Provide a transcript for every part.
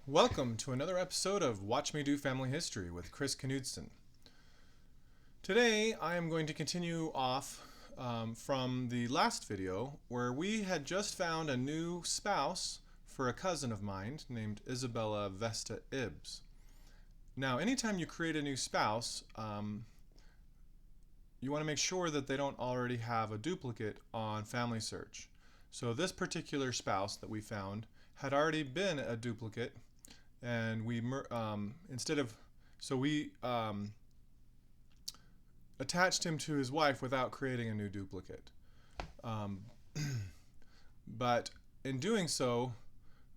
Welcome to another episode of Watch Me Do Family History with Chris Knudsen. Today I am going to continue off from the last video where we had just found a new spouse for a cousin of mine named Isabella Vesta Ibbs. Now anytime you create a new spouse, you want to make sure that they don't already have a duplicate on FamilySearch. So this particular spouse that we found had already been a duplicate, and we attached him to his wife without creating a new duplicate. But in doing so,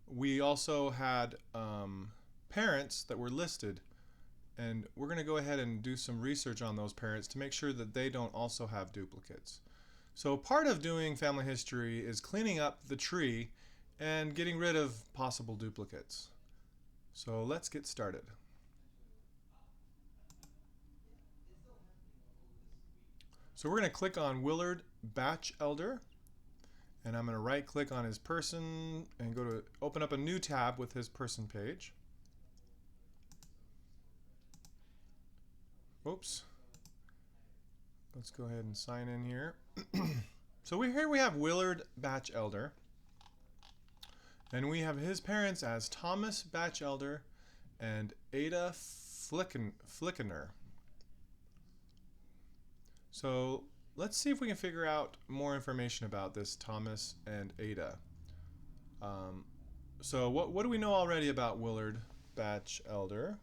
we also had parents that were listed, and we're going to go ahead and do some research on those parents to make sure that they don't also have duplicates. So part of doing family history is cleaning up the tree and getting rid of possible duplicates. So let's get started. So we're going to click on Willard Batchelder, and I'm going to right click on his person and go to open up a new tab with his person page. Oops. Let's go ahead and sign in here. So here we have Willard Batchelder, and we have his parents as Thomas Batchelder and Ada Flickener. So let's see if we can figure out more information about this Thomas and Ada. So what do we know already about Willard Batchelder?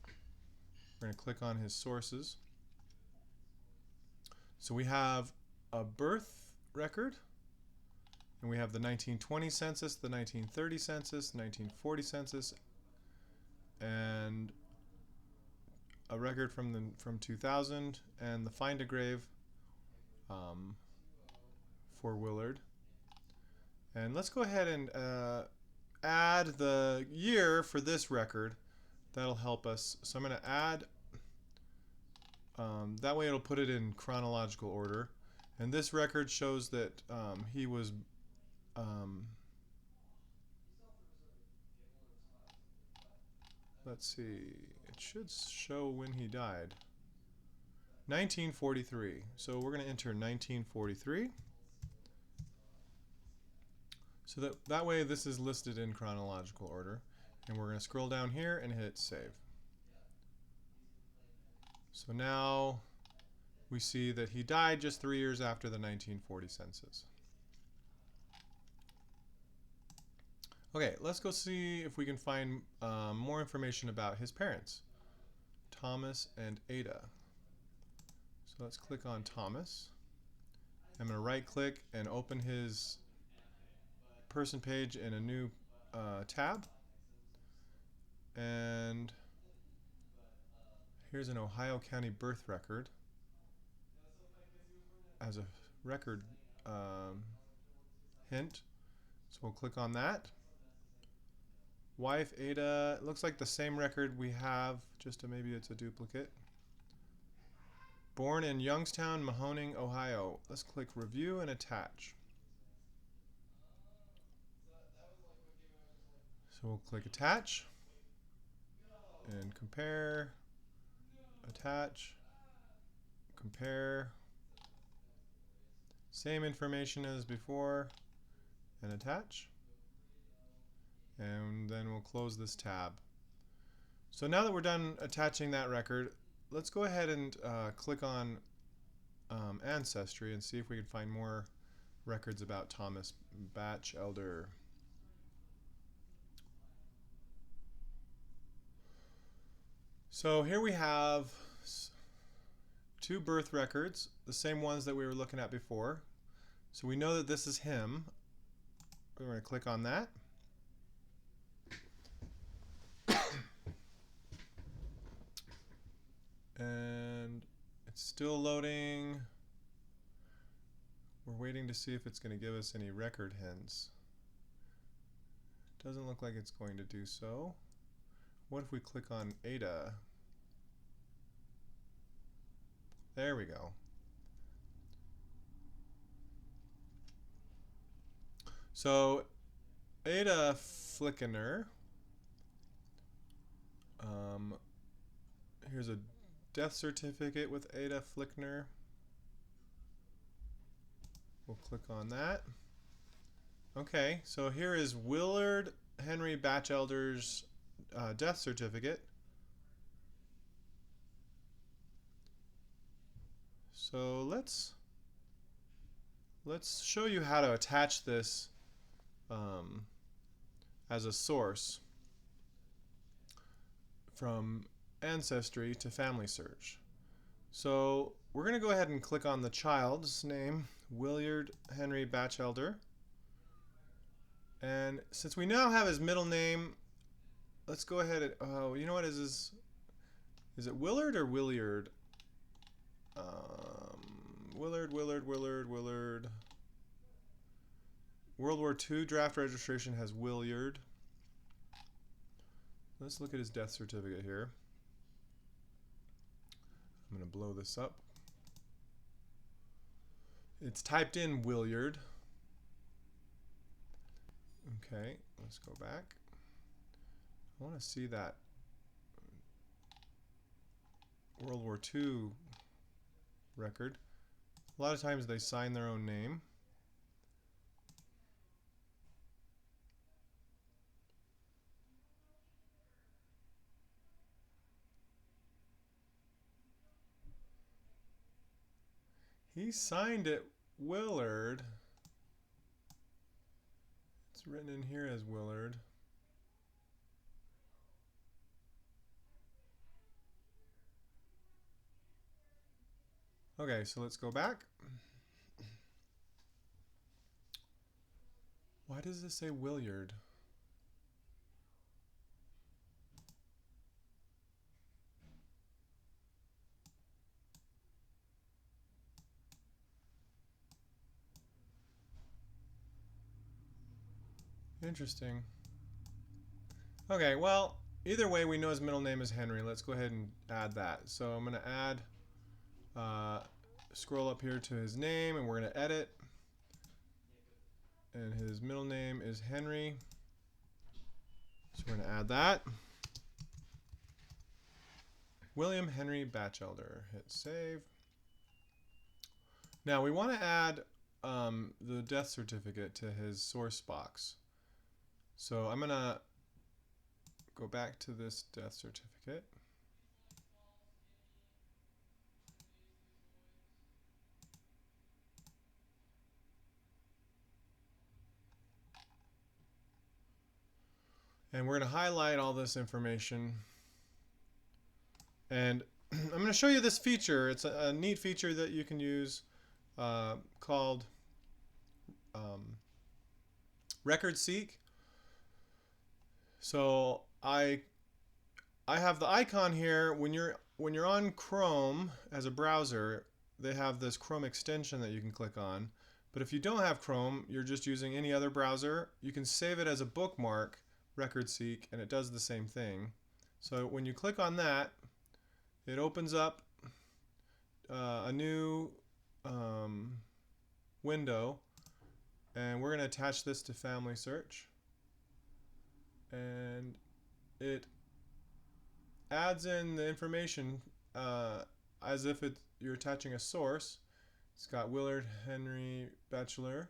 We're going to click on his sources. So we have a birth record, and we have the 1920 census, the 1930 census, the 1940 census, and a record from 2000, and the Find a Grave for Willard. And let's go ahead and add the year for this record. That'll help us. So I'm going to add, that way it'll put it in chronological order. And this record shows that he was let's see, it should show when he died. 1943. So we're going to enter 1943. So that way this is listed in chronological order. And we're going to scroll down here and hit save. So now we see that he died just 3 years after the 1940 census. Okay, let's go see if we can find more information about his parents, Thomas and Ada. So let's click on Thomas. I'm going to right click and open his person page in a new tab. And here's an Ohio County birth record as a record hint. So we'll click on that. Wife Ada, it looks like the same record we have, just maybe it's a duplicate. Born in Youngstown, Mahoning, Ohio. Let's click review and attach. So we'll click attach and compare, attach, compare, same information as before, and attach. And then we'll close this tab. So now that we're done attaching that record, let's go ahead and click on Ancestry and see if we can find more records about Thomas Batchelder. So here we have two birth records, the same ones that we were looking at before. So we know that this is him. We're going to click on that. And it's still loading. We're waiting to see if it's going to give us any record hints. Doesn't look like it's going to do so. What if we click on Ada? There we go. So Ada Flickener Um, here's a death certificate with Ada Flickner. We'll click on that. Okay, so here is Willard Henry Batchelder's death certificate. So let's show you how to attach this as a source from Ancestry to FamilySearch. So we're going to go ahead and click on the child's name, Willard Henry Batchelder. And since we now have his middle name, let's go ahead and, oh, you know what is it Willard or Williard? Willard. World War II draft registration has Williard. Let's look at his death certificate here. I'm going to blow this up. It's typed in Williard. Okay, let's go back. I want to see that World War II record. A lot of times they sign their own name. He signed it Willard. It's written in here as Willard. Okay, so let's go back. Why does this say Williard? Interesting. Okay, well, either way, we know his middle name is Henry. Let's go ahead and add that. So I'm going to add, scroll up here to his name, and we're going to edit. And his middle name is Henry. So we're going to add that. William Henry Batchelder. Hit save. Now we want to add the death certificate to his source box. So I'm going to go back to this death certificate. And we're going to highlight all this information. And I'm going to show you this feature. It's a neat feature that you can use called Record Seek. So I have the icon here. When you're on Chrome as a browser, they have this Chrome extension that you can click on. But if you don't have Chrome, you're just using any other browser, you can save it as a bookmark, Record Seek, and it does the same thing. So when you click on that, it opens up a new window, and we're going to attach this to FamilySearch. And it adds in the information as if you're attaching a source. It's got Willard Henry Batchelder.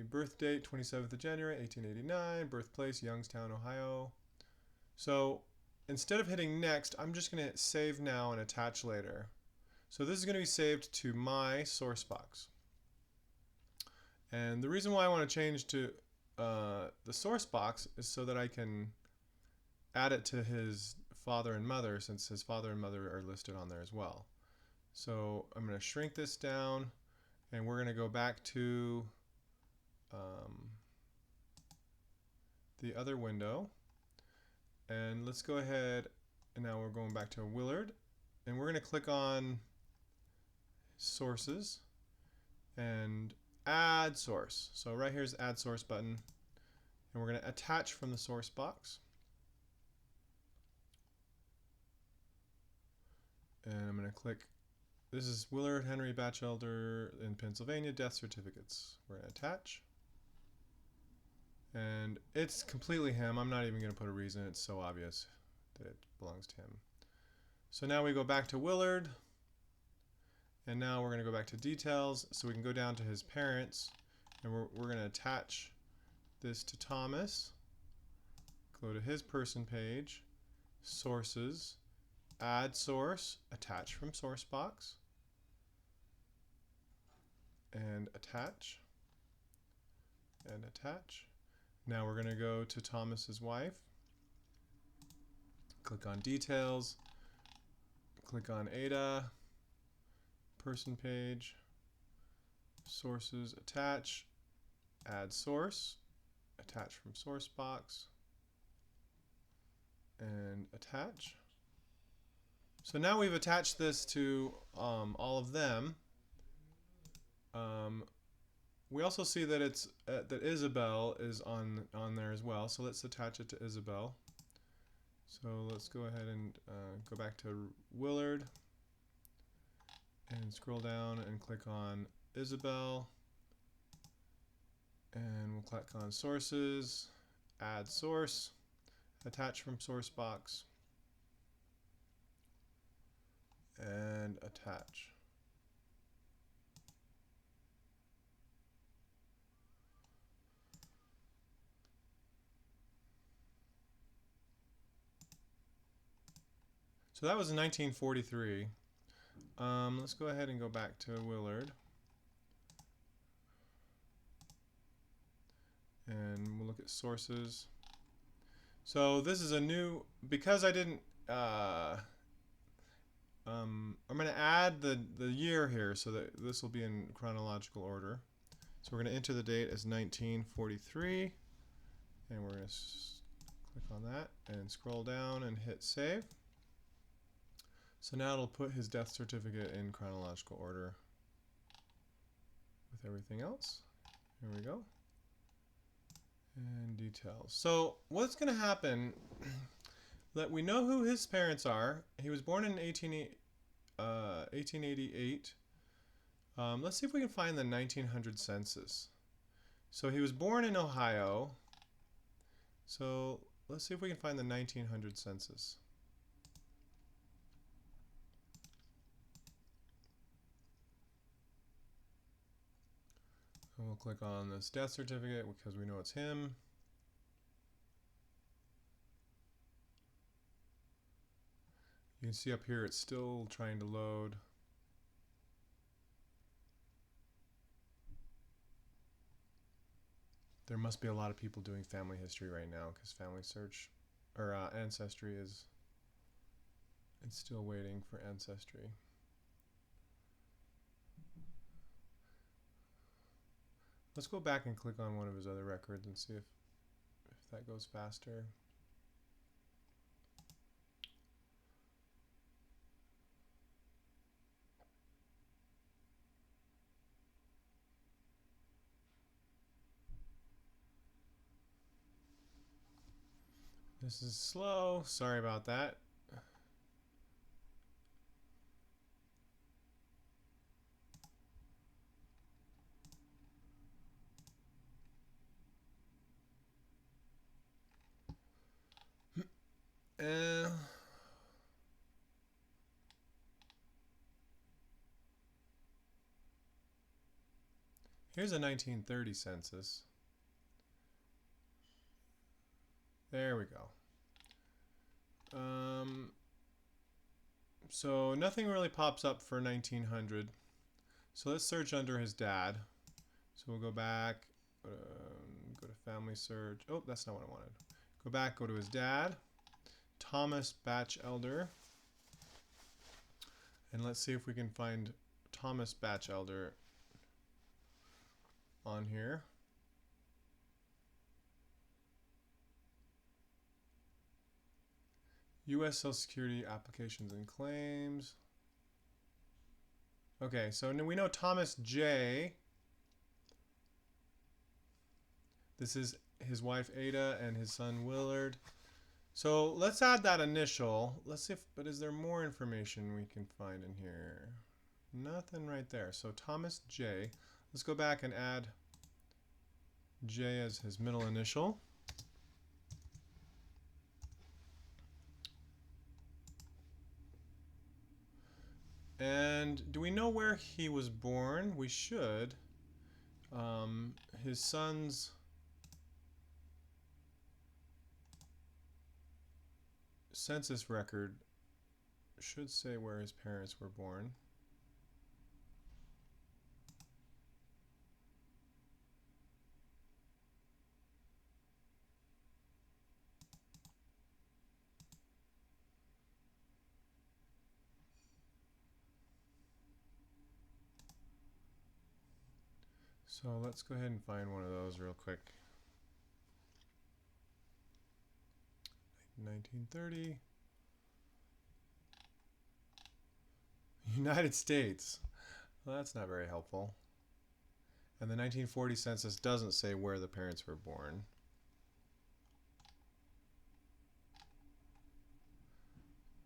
Birth date 27th of January 1889. Birthplace Youngstown, Ohio. So instead of hitting next, I'm just going to hit save now and attach later. So this is going to be saved to my source box. And the reason why I want to change to the source box is so that I can add it to his father and mother, since his father and mother are listed on there as well. So I'm going to shrink this down, and we're going to go back to the other window. And let's go ahead, and now we're going back to Willard, and we're going to click on sources and add source. So right here's add source button, and we're going to attach from the source box. And I'm going to click, this is Willard Henry Batchelder in Pennsylvania, death certificates. We're going to attach. And it's completely him. I'm not even going to put a reason. It's so obvious that it belongs to him. So now we go back to Willard. And now we're going to go back to details. So we can go down to his parents. And we're going to attach this to Thomas. Go to his person page. Sources. Add source. Attach from source box. And attach. And attach. Now we're going to go to Thomas's wife. Click on details. Click on Ada. Person page. Sources, attach. Add source. Attach from source box. And attach. So now we've attached this to all of them. We also see that it's that Isabel is on there as well. So let's attach it to Isabel. So let's go ahead and go back to Willard and scroll down and click on Isabel. And we'll click on sources, add source, attach from source box, and attach. So that was in 1943. Let's go ahead and go back to Willard. And we'll look at sources. So this is a new, because I didn't, I'm going to add the year here so that this will be in chronological order. So we're going to enter the date as 1943. And we're going to click on that and scroll down and hit save. So now it'll put his death certificate in chronological order with everything else. Here we go. And details. So what's going to happen, that we know who his parents are. He was born in 1888. Let's see if we can find the 1900 census. So he was born in Ohio. So let's see if we can find the 1900 census. And we'll click on this death certificate because we know it's him. You can see up here it's still trying to load. There must be a lot of people doing family history right now because FamilySearch or Ancestry it's still waiting for Ancestry. Let's go back and click on one of his other records and see if that goes faster. This is slow. Sorry about that. Here's a 1930 census. There we go. So nothing really pops up for 1900. So let's search under his dad. So we'll go back, go to FamilySearch. Oh, that's not what I wanted. Go back, go to his dad, Thomas Batchelder. And let's see if we can find Thomas Batchelder on here. U.S. Social Security applications and claims. Okay, so we know Thomas J. This is his wife Ada and his son Willard. So let's add that initial. Let's see if, but is there more information we can find in here? Nothing right there. So Thomas J. Let's go back and add J as his middle initial. And do we know where he was born? We should. His son's census record should say where his parents were born. So let's go ahead and find one of those real quick. 1930. United States. Well, that's not very helpful. And the 1940 census doesn't say where the parents were born.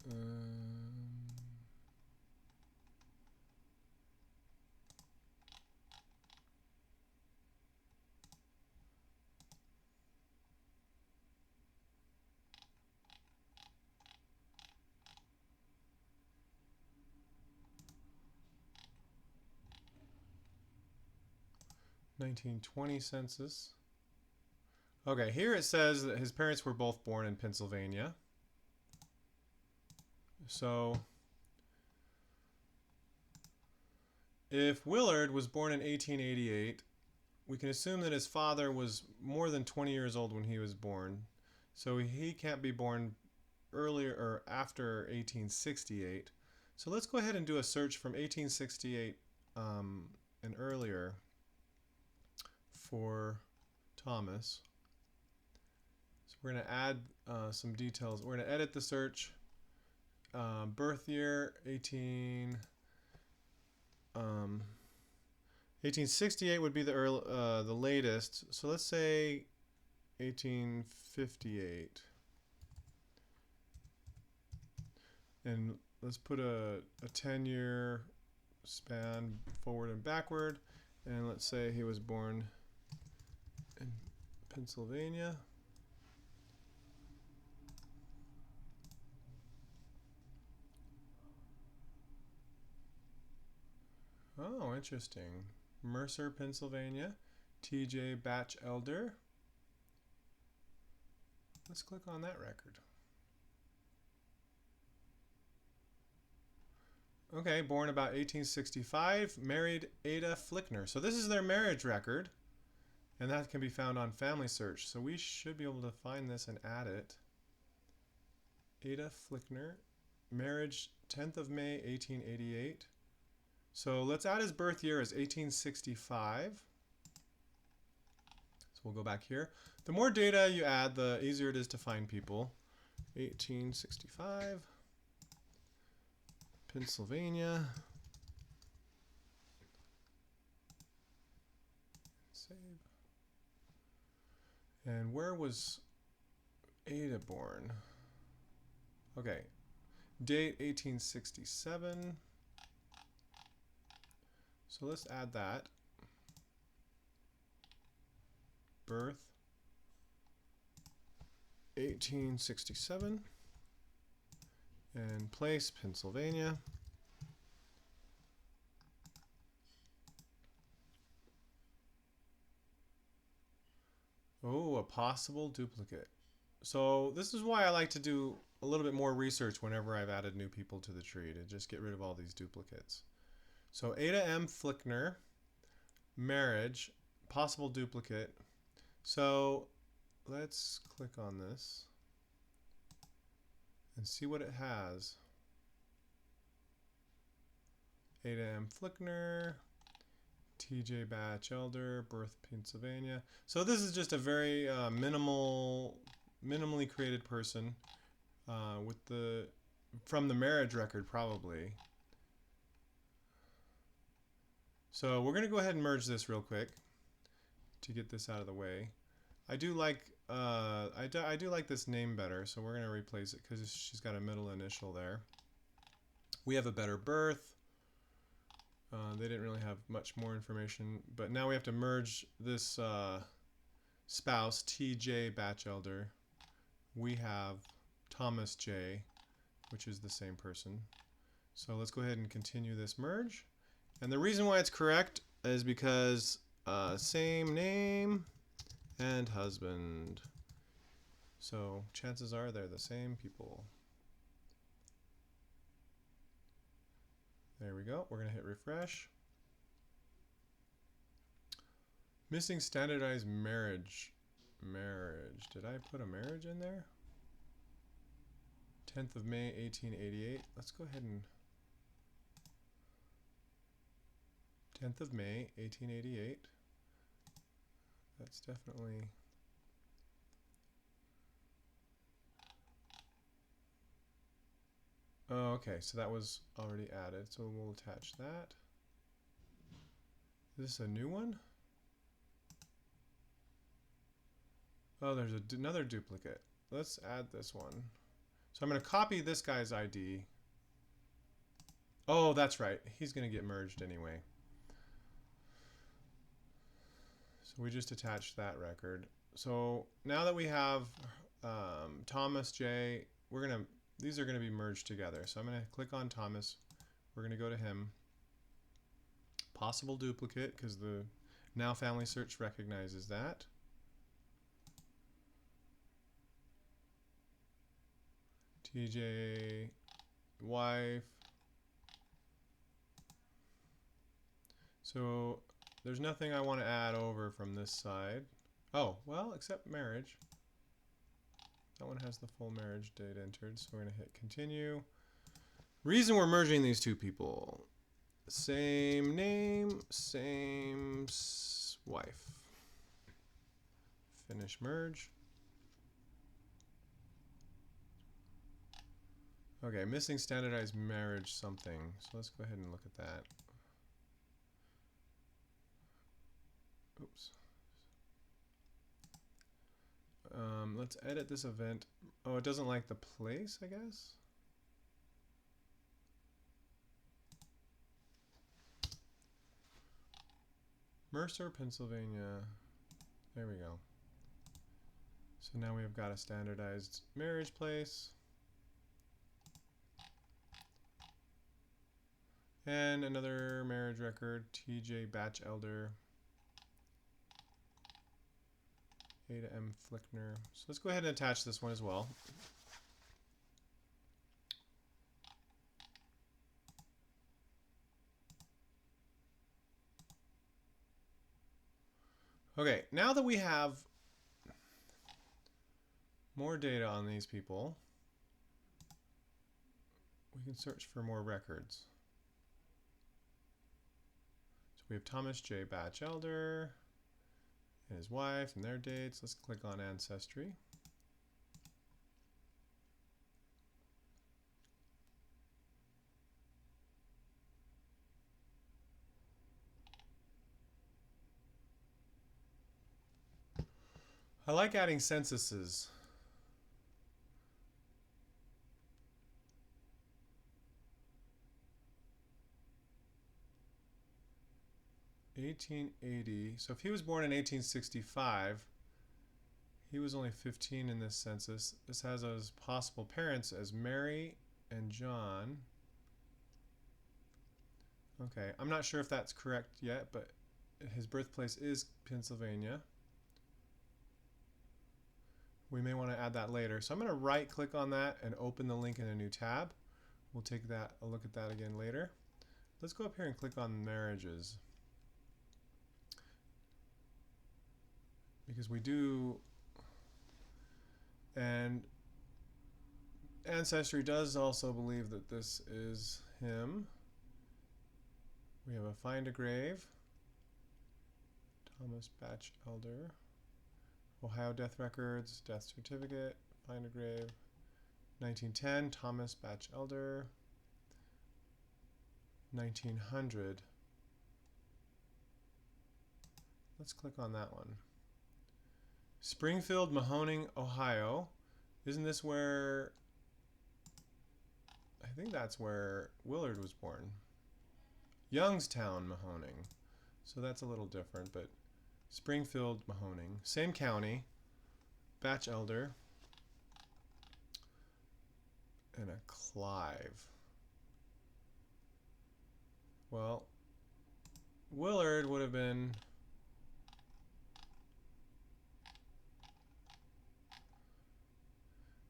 Um, 1920 census. Okay, here it says that his parents were both born in Pennsylvania. So if Willard was born in 1888, we can assume that his father was more than 20 years old when he was born. So he can't be born earlier or after 1868. So let's go ahead and do a search from 1868 and earlier for Thomas. So we're going to add some details. We're going to edit the search. Birth year 1868 would be the latest. So let's say 1858. And let's put a 10-year span forward and backward. And let's say he was born in Pennsylvania. Oh, interesting. Mercer, Pennsylvania. T.J. Batchelder. Let's click on that record. Okay, born about 1865, married Ada Flickner. So this is their marriage record, and that can be found on FamilySearch. So we should be able to find this and add it. Ada Flickner, marriage 10th of May, 1888. So let's add his birth year as 1865. So we'll go back here. The more data you add, the easier it is to find people. 1865. Pennsylvania. Save. And where was Ada born? Okay. Date 1867. So let's add that. Birth 1867. And place, Pennsylvania. Oh, a possible duplicate. So this is why I like to do a little bit more research whenever I've added new people to the tree, to just get rid of all these duplicates. So Ada M. Flickner, marriage, possible duplicate. So let's click on this and see what it has. Ada M. Flickner, T.J. Batchelder, birth Pennsylvania. So this is just a very minimally created person from the marriage record probably. So we're going to go ahead and merge this real quick to get this out of the way. I do like this name better, so we're going to replace it because she's got a middle initial there. We have a better birth. They didn't really have much more information, but now we have to merge this spouse, TJ Batchelder, we have Thomas J, which is the same person. So let's go ahead and continue this merge. And the reason why it's correct is because same name and husband. So chances are they're the same people. There we go. We're going to hit refresh. Missing standardized marriage. Marriage. Did I put a marriage in there? 10th of May, 1888. Let's go ahead and 10th of May, 1888. That's definitely... Oh, okay, so that was already added, so we'll attach that. Is this a new one? Oh, there's another duplicate. Let's add this one. So I'm going to copy this guy's ID. Oh, that's right. He's going to get merged anyway. So we just attached that record. So now that we have Thomas J, these are going to be merged together. So I'm going to click on Thomas. We're going to go to him. Possible duplicate, because the now FamilySearch recognizes that. TJ, wife. So there's nothing I want to add over from this side. Oh, well, except marriage. That one has the full marriage date entered, so we're going to hit continue. Reason we're merging these two people. Same name, same wife. Finish merge. Okay, missing standardized marriage something. So let's go ahead and look at that. Oops. Let's edit this event. Oh, it doesn't like the place, I guess? Mercer, Pennsylvania. There we go. So now we've got a standardized marriage place. And another marriage record, TJ Batchelder. Ada M. Flickner. So let's go ahead and attach this one as well. Okay, now that we have more data on these people, we can search for more records. So we have Thomas J. Batchelder and his wife and their dates. Let's click on Ancestry. I like adding censuses. (1880). So if he was born in 1865, he was only 15 in this census. This has as possible parents as Mary and John. Okay, I'm not sure if that's correct yet, but his birthplace is Pennsylvania. We may want to add that later. So I'm going to right click on that and open the link in a new tab. We'll take a look at that again later. Let's go up here and click on marriages. Because we do, and Ancestry does also believe that this is him. We have a find a grave, Thomas Batchelder, Ohio death records, death certificate, find a grave, 1910, Thomas Batchelder, 1900. Let's click on that one. Springfield, Mahoning, Ohio. Isn't this where, I think that's where Willard was born. Youngstown, Mahoning. So that's a little different, but Springfield Mahoning. Same county. Batchelder. And a Clive. Well, Willard would have been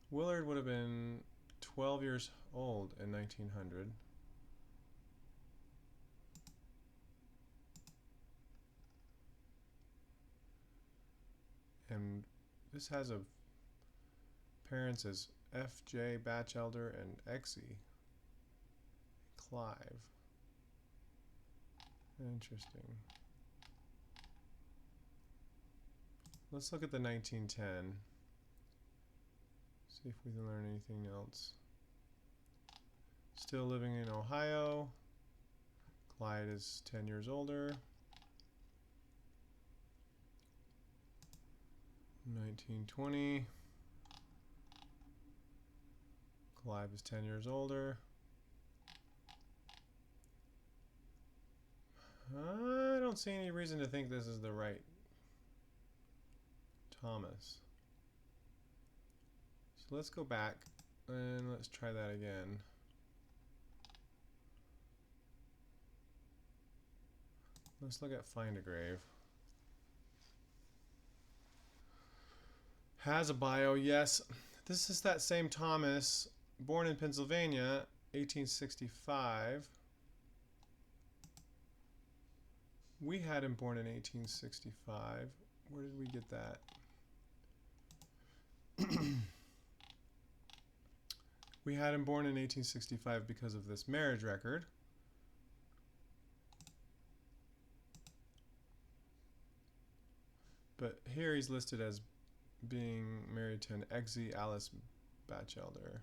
Willard would have been 12 years old in 1900. And this has a parents as F.J. Batchelder and Exie Clive. Interesting. Let's look at the 1910. See if we can learn anything else. Still living in Ohio. Clyde is 10 years older. 1920. Clive is 10 years older. I don't see any reason to think this is the right Thomas. So let's go back and let's try that again. Let's look at Find a Grave. Has a bio, yes. This is that same Thomas, born in Pennsylvania, 1865. We had him born in 1865. Where did we get that? We had him born in 1865 because of this marriage record. But here he's listed as being married to an Exie Alice Batchelder.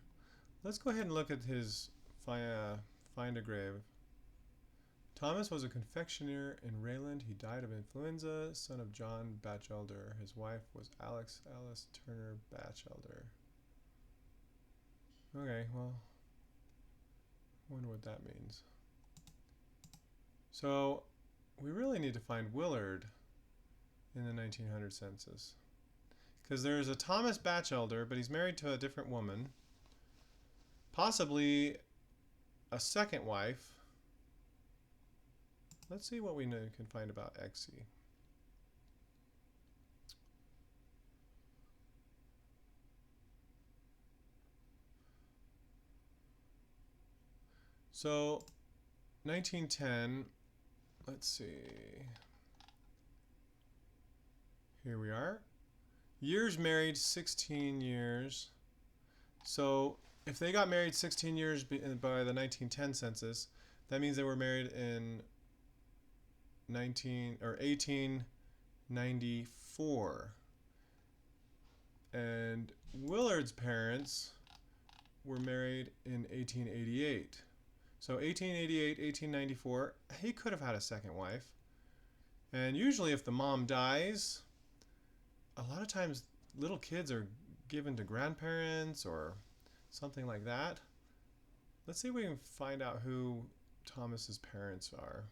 Let's go ahead and look at his Find a Grave. Thomas was a confectioner in Rayland. He died of influenza, son of John Batchelder. His wife was Alice Turner Batchelder. Okay, well, wonder what that means. So, we really need to find Willard in the 1900 census. Because there's a Thomas Batchelder, but he's married to a different woman. Possibly a second wife. Let's see what we can find about Exie. So, 1910, let's see. Here we are. Years married, 16 years. So, if they got married 16 years by the 1910 census, that means they were married in 1894. And Willard's parents were married in 1888. So 1888, 1894, he could have had a second wife. And usually if the mom dies, a lot of times little kids are given to grandparents or something like that. Let's see if we can find out who Thomas's parents are.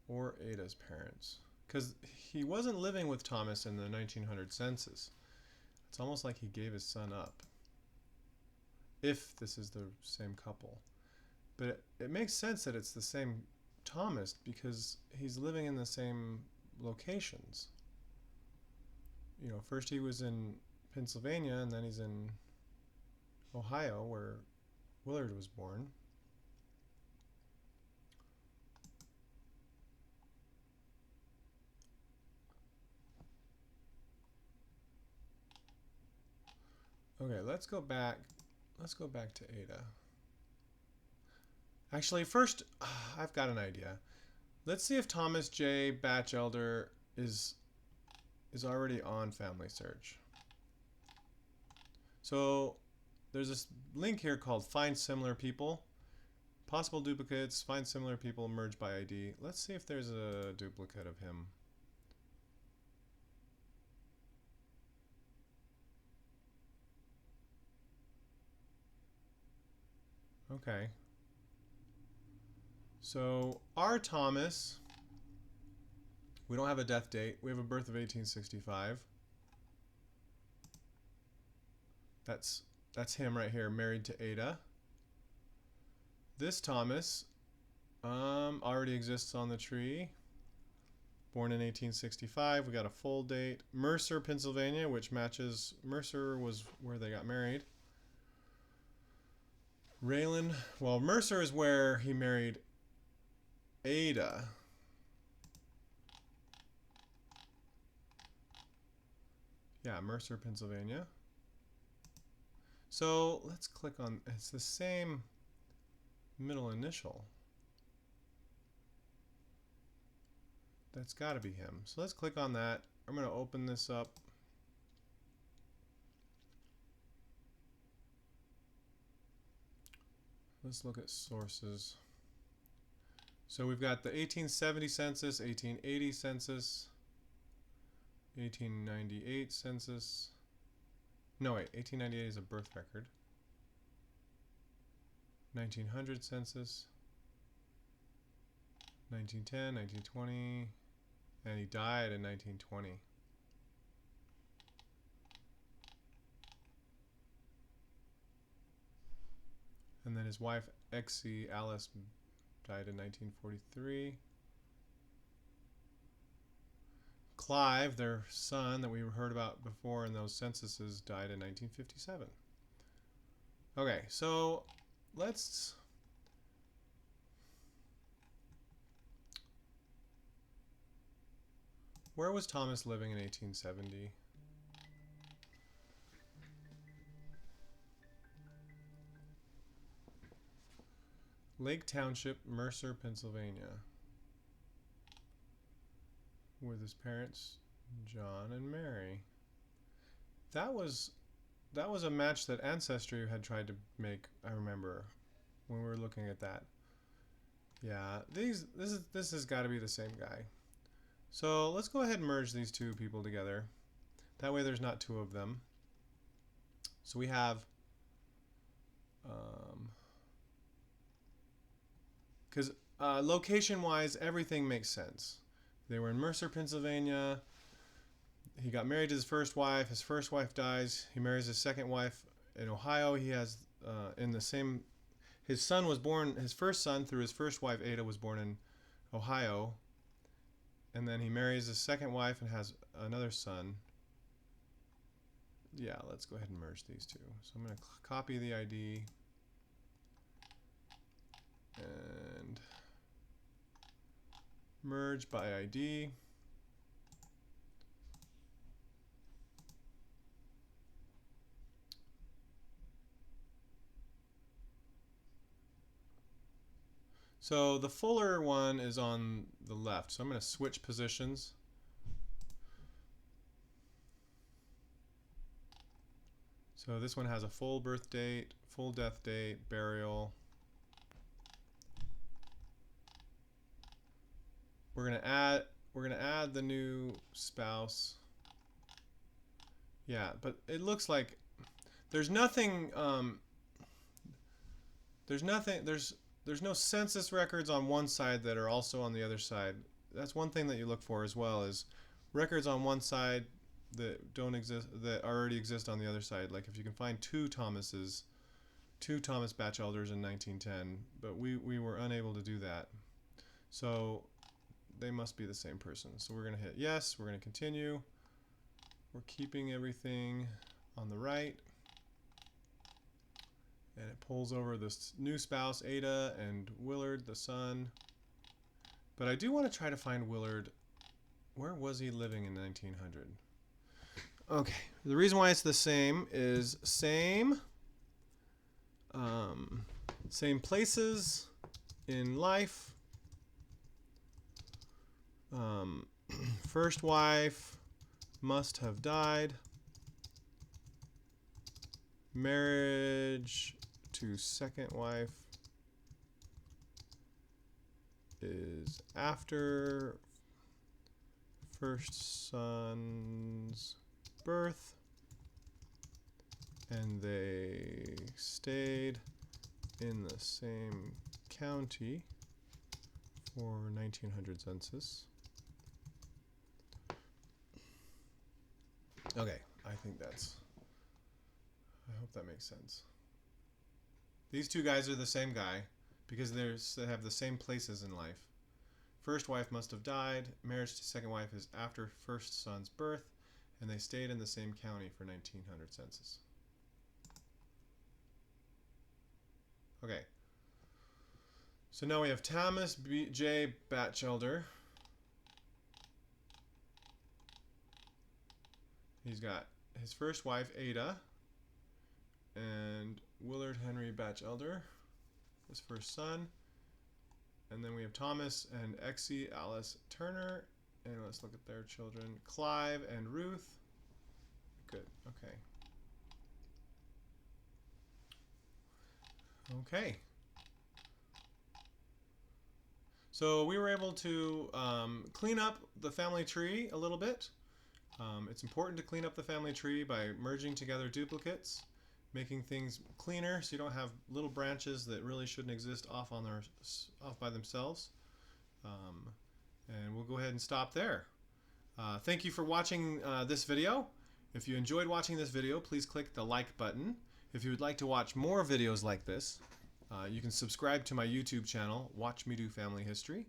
Or Ada's parents. Because he wasn't living with Thomas in the 1900 census. It's almost like he gave his son up. If this is the same couple. But it makes sense that it's the same Thomas because he's living in the same locations. You know, first he was in Pennsylvania and then he's in Ohio where Willard was born. Okay, let's go back to Ada. Actually, first, I've got an idea. Let's see if Thomas J. Batchelder is already on FamilySearch. So there's this link here called Find Similar People. Possible duplicates, find similar people, merge by ID. Let's see if there's a duplicate of him. Okay. So our Thomas, we don't have a death date. We have a birth of 1865. That's him right here, married to Ada. This Thomas already exists on the tree. Born in 1865. We got a full date. Mercer, Pennsylvania, which matches. Mercer was where they got married. Raylan, well, Mercer is where he married Ada. Yeah, Mercer, Pennsylvania. So let's click on, it's the same middle initial. That's got to be him. So let's click on that. I'm going to open this up. Let's look at sources. So we've got the 1870 census, 1880 census, 1898 census. No, wait, 1898 is a birth record. 1900 census, 1910, 1920, and he died in 1920. And then his wife, Exie Alice, died in 1943. Clive, their son that we heard about before in those censuses, died in 1957. Okay, so let's where was Thomas living in 1870? Lake Township, Mercer, Pennsylvania, with his parents, John and Mary. That was a match that Ancestry had tried to make, I remember, when we were looking at that. Yeah, this has got to be the same guy. So let's go ahead and merge these two people together. That way there's not two of them. So we have, because location-wise, everything makes sense. They were in Mercer, Pennsylvania. He got married to his first wife. His first wife dies. He marries his second wife in Ohio. He has in the same. His son was born. His first son through his first wife Ada was born in Ohio. And then he marries his second wife and has another son. Yeah, let's go ahead and merge these two. So I'm going to copy the ID and merge by ID. So the fuller one is on the left. So I'm going to switch positions. So this one has a full birth date, full death date, burial. We're going to add the new spouse. Yeah, but it looks like there's nothing there's no census records on one side that are also on the other side. That's one thing that you look for as well, is records on one side that don't exist, that already exist on the other side. Like if you can find two Thomas Batchelders in 1910, but we were unable to do that. So they must be the same person. So we're going to hit yes, we're going to continue. We're keeping everything on the right. And it pulls over this new spouse, Ada, and Willard, the son. But I do want to try to find Willard. Where was he living in 1900? Okay, the reason why it's the same is same places in life. First wife must have died. Marriage to second wife is after first son's birth, and they stayed in the same county for 1900 census. Okay, I hope that makes sense. These two guys are the same guy because they have the same places in life. First wife must have died. Marriage to second wife is after first son's birth, and they stayed in the same county for 1900 census. Okay. So now we have Thomas J. Batchelder. He's got his first wife, Ada, and Willard Henry Batchelder, his first son. And then we have Thomas and Exie Alice Turner. And let's look at their children, Clive and Ruth. Good, okay. Okay. So we were able to clean up the family tree a little bit. It's important to clean up the family tree by merging together duplicates, making things cleaner so you don't have little branches that really shouldn't exist off by themselves. And we'll go ahead and stop there. Thank you for watching this video. If you enjoyed watching this video, please click the like button. If you would like to watch more videos like this, you can subscribe to my YouTube channel, Watch Me Do Family History,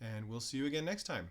and we'll see you again next time.